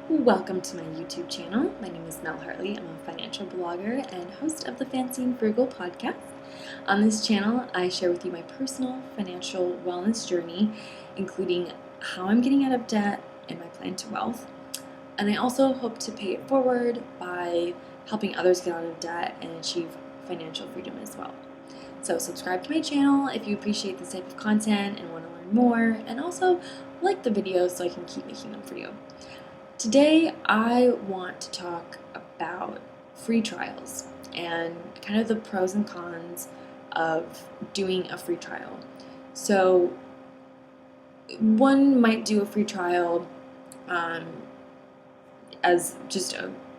Welcome to my YouTube channel. My name is Mel Hartley. I'm a financial blogger and host of the Fancy and Frugal podcast. On this channel, I share with you my personal financial wellness journey, including how I'm getting out of debt and my plan to wealth. And I also hope to pay it forward by helping others get out of debt and achieve financial freedom as well. So subscribe to my channel if you appreciate this type of content and want to learn more, and also like the videos so I can keep making them for you. Today, I want to talk about free trials and kind of the pros and cons of doing a free trial. So, one might do a free trial as just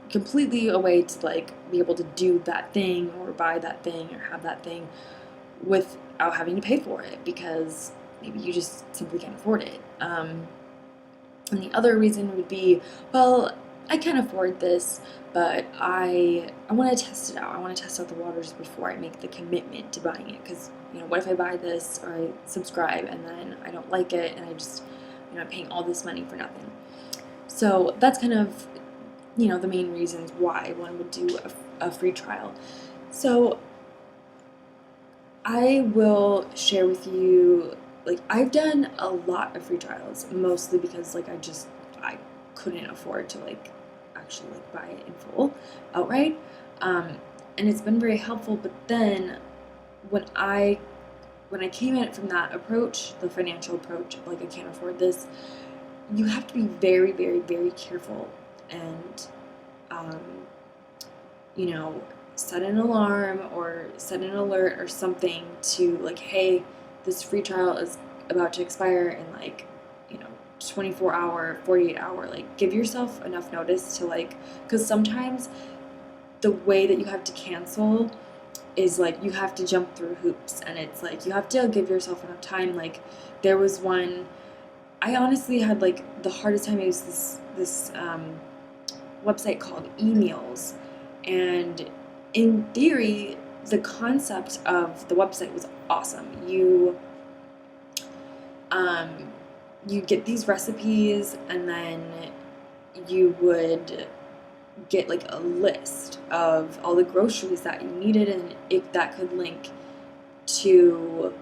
completely a way to be able to do that thing or buy that thing or have that thing without having to pay for it because maybe you just simply can't afford it. And the other reason would be, well, I can afford this, but I want to test it out. I want to test out the waters before I make the commitment to buying it. Because, what if I buy this or I subscribe and then I don't like it and I'm paying all this money for nothing. So that's kind of, the main reasons why one would do a free trial. So I will share with you, I've done a lot of free trials, mostly because I couldn't afford to actually buy it in full outright, and it's been very helpful. But then when I came at it from that approach, the financial approach, I can't afford this, you have to be very, very, very careful and set an alarm or set an alert or something to hey, this free trial is about to expire in 24 hour, 48 hour, give yourself enough notice to because sometimes the way that you have to cancel is you have to jump through hoops, and it's you have to give yourself enough time. There was one, I honestly had the hardest time. I used this website called emails, and in theory the concept of the website was awesome. You get these recipes, and then you would get a list of all the groceries that you needed, and that could link to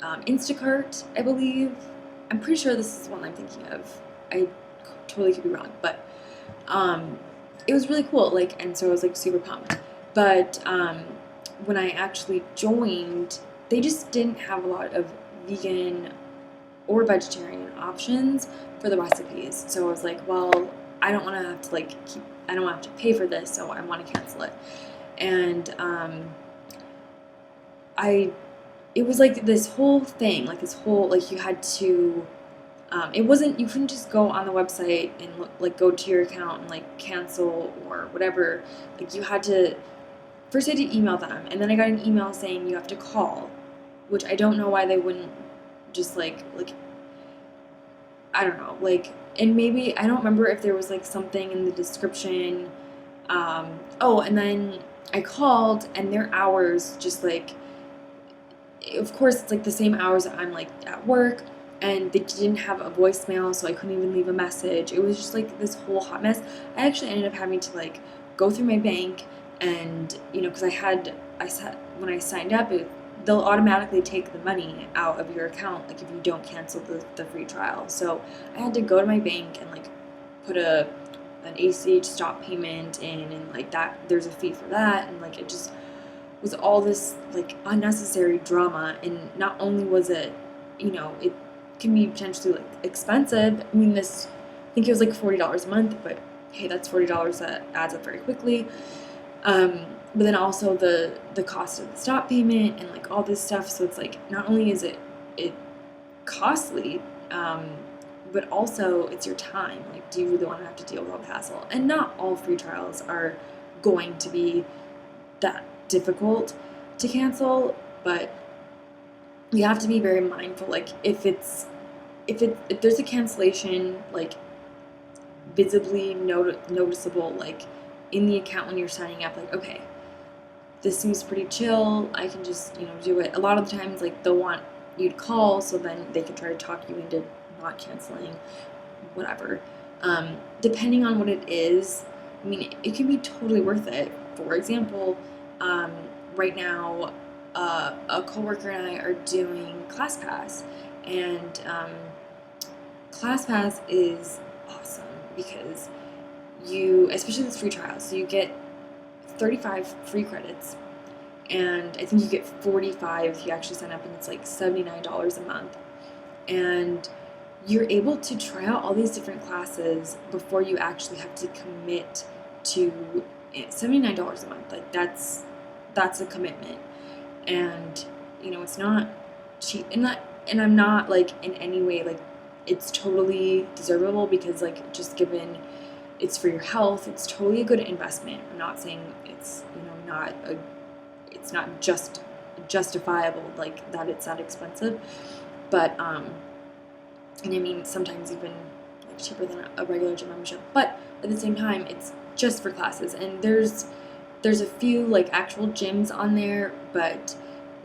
Instacart, I believe. I'm pretty sure this is the one I'm thinking of. I totally could be wrong, but it was really cool. And so I was super pumped. But when I actually joined, they just didn't have a lot of vegan or vegetarian options for the recipes. So I was well, I don't want to have to I don't want to have to pay for this, so I want to cancel it. And it was this whole thing, this whole, you had to, it wasn't, you couldn't just go on the website and go to your account and cancel or whatever. You had to, first I had to email them, and then I got an email saying you have to call, which I don't know why they wouldn't just I don't know, and maybe, I don't remember if there was something in the description. And then I called, and their hours just of course it's the same hours that I'm at work, and they didn't have a voicemail, so I couldn't even leave a message. It was just this whole hot mess. I actually ended up having to go through my bank, and because when I signed up, they'll automatically take the money out of your account if you don't cancel the free trial. So I had to go to my bank and put an ACH stop payment in, and that there's a fee for that, and it just was all this unnecessary drama. And not only was it, it can be potentially expensive. I mean, I think it was $40 a month, but hey, that's $40 that adds up very quickly. But then also the cost of the stop payment and all this stuff. So it's not only is it costly, but also it's your time. Do you really want to have to deal with all the hassle? And not all free trials are going to be that difficult to cancel, but you have to be very mindful. If there's a cancellation visibly noticeable in the account when you're signing up, okay, this seems pretty chill, I can just do it. A lot of the times they'll want you to call, so then they can try to talk you into not canceling, whatever. Depending on what it is, I mean, it can be totally worth it. For example, um, right now, a coworker and I are doing ClassPass, and ClassPass is awesome because especially this free trial, so you get 35 free credits, and I think you get 45 if you actually sign up, and it's like $79 a month. And you're able to try out all these different classes before you actually have to commit to $79 a month. Like that's a commitment, and it's not cheap, and I'm not like in any way like it's totally deservable, because like just given it's for your health, it's totally a good investment. I'm not saying it's it's not just justifiable like that it's that expensive, but and I mean sometimes even like cheaper than a regular gym membership. But at the same time, it's just for classes, and there's a few like actual gyms on there, but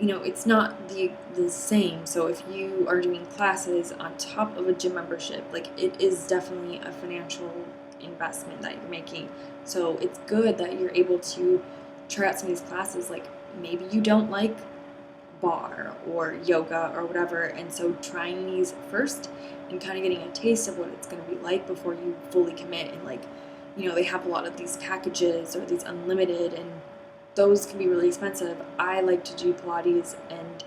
it's not the same. So if you are doing classes on top of a gym membership, like it is definitely a financial investment that you're making. So it's good that you're able to try out some of these classes. Like maybe you don't like bar or yoga or whatever, and so trying these first and kind of getting a taste of what it's going to be like before you fully commit. And like they have a lot of these packages or these unlimited, and those can be really expensive. I like to do Pilates, and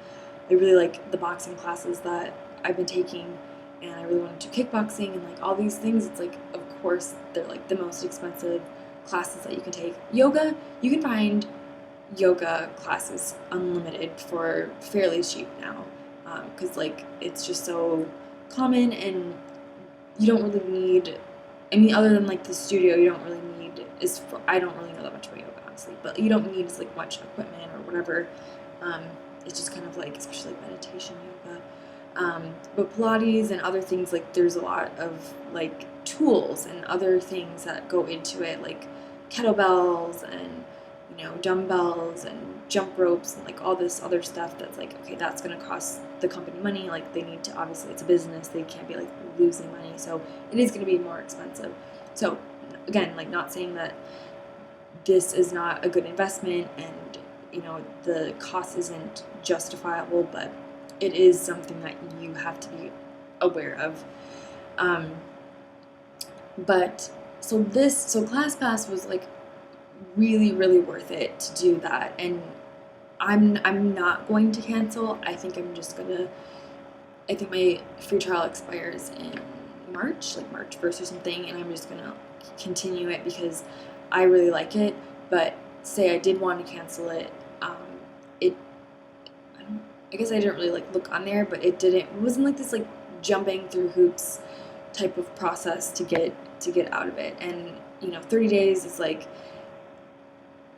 I really like the boxing classes that I've been taking, and I really want to do kickboxing and like all these things. It's like, of course, they're like the most expensive classes that you can take. Yoga, you can find yoga classes unlimited for fairly cheap now, because like it's just so common, and you don't really need, I mean, other than like the studio, you don't really need I don't really know that much about yoga, honestly, but you don't need like much equipment or whatever. It's just kind of like, especially like meditation yoga. But Pilates and other things, like there's a lot of like tools and other things that go into it, like kettlebells and dumbbells and jump ropes and like all this other stuff that's like, okay, that's going to cost the company money. Like they need to, obviously it's a business, they can't be like losing money, so it is going to be more expensive. So again, like not saying that this is not a good investment and the cost isn't justifiable, but it is something that you have to be aware of. But so ClassPass was like really, really worth it to do that, and I'm not going to cancel. I think my free trial expires in March, like March 1st or something, and I'm just gonna continue it because I really like it. But say I did want to cancel it, I guess I didn't really like look on there, but it wasn't like this like jumping through hoops type of process to get out of it. And 30 days is like,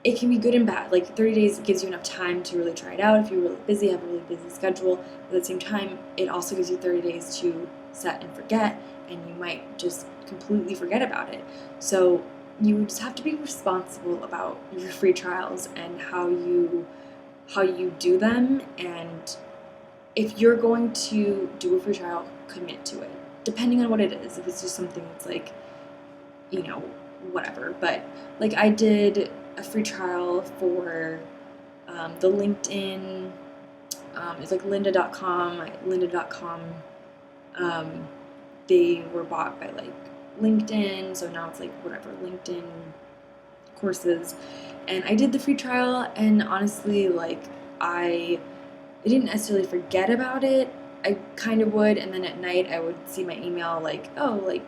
it can be good and bad. Like 30 days gives you enough time to really try it out if you're really busy, have a really busy schedule. But at the same time, it also gives you 30 days to set and forget, and you might just completely forget about it. So you just have to be responsible about your free trials and how you do them. And if you're going to do a free trial, commit to it, depending on what it is. If it's just something that's like, whatever. But like I did a free trial for the LinkedIn, it's like lynda.com. They were bought by like LinkedIn, so now it's like whatever, LinkedIn courses. And I did the free trial, and honestly, like I didn't necessarily forget about it. I kind of would, and then at night I would see my email like, oh, like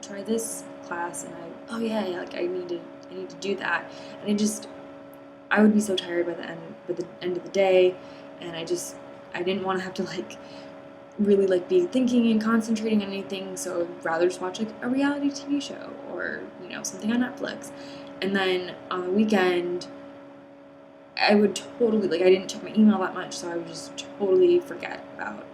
try this class, and like I need to do that. And I would be so tired by the end of the day, and I didn't want to have to like really like be thinking and concentrating on anything, so I'd rather just watch like a reality TV show or something on Netflix. And then on the weekend I would totally, like I didn't check my email that much, so I would just totally forget about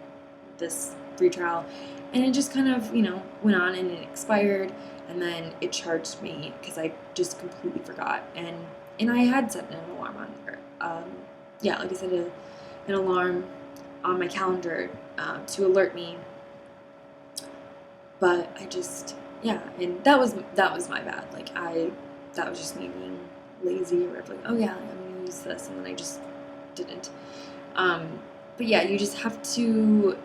this free trial, and it just kind of went on, and it expired, and then it charged me because I just completely forgot. And I had set an alarm on there. Like I said, an alarm on my calendar to alert me, but I just yeah, and that was my bad. Like that was just me being lazy, or like, oh yeah, I'm gonna use this, and then I just didn't. Um, but yeah, you just have to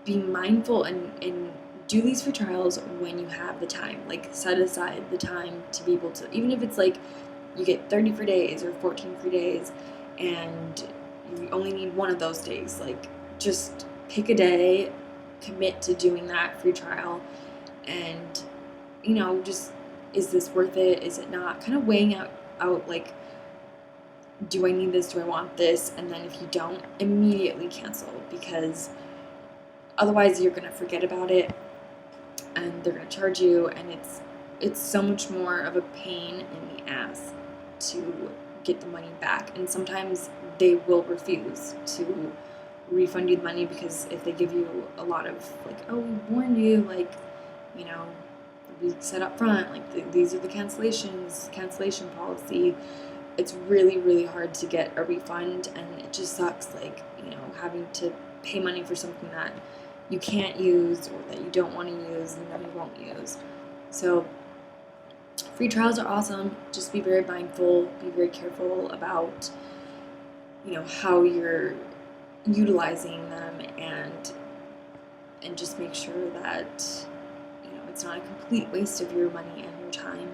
be mindful and do these free trials when you have the time. Like set aside the time to be able to, even if it's like you get 30 free days or 14 free days, and you only need one of those days. Like just pick a day, commit to doing that free trial, and just, is this worth it? Is it not? Kind of weighing out like, do I need this? Do I want this? And then if you don't, immediately cancel, because otherwise you're gonna forget about it and they're gonna charge you, and it's so much more of a pain in the ass to get the money back. And sometimes they will refuse to refund you the money, because if they give you a lot of like, oh, we warned you, like, you know, we said up front, like these are the cancellation policy. It's really, really hard to get a refund, and it just sucks, like, having to pay money for something that you can't use or that you don't want to use and that you won't use. So free trials are awesome. Just be very mindful, be very careful about how you're utilizing them, and just make sure that it's not a complete waste of your money and your time.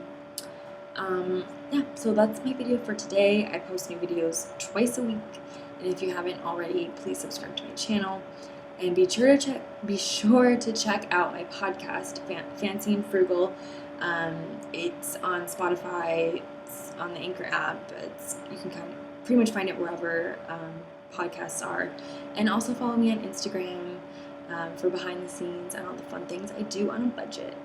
Yeah, so that's my video for today. I post new videos twice a week, and if you haven't already, please subscribe to my channel, and be sure to check out my podcast, Fancy and Frugal. It's on Spotify, it's on the Anchor app. You can pretty much find it wherever podcasts are, and also follow me on Instagram for behind the scenes and all the fun things I do on a budget.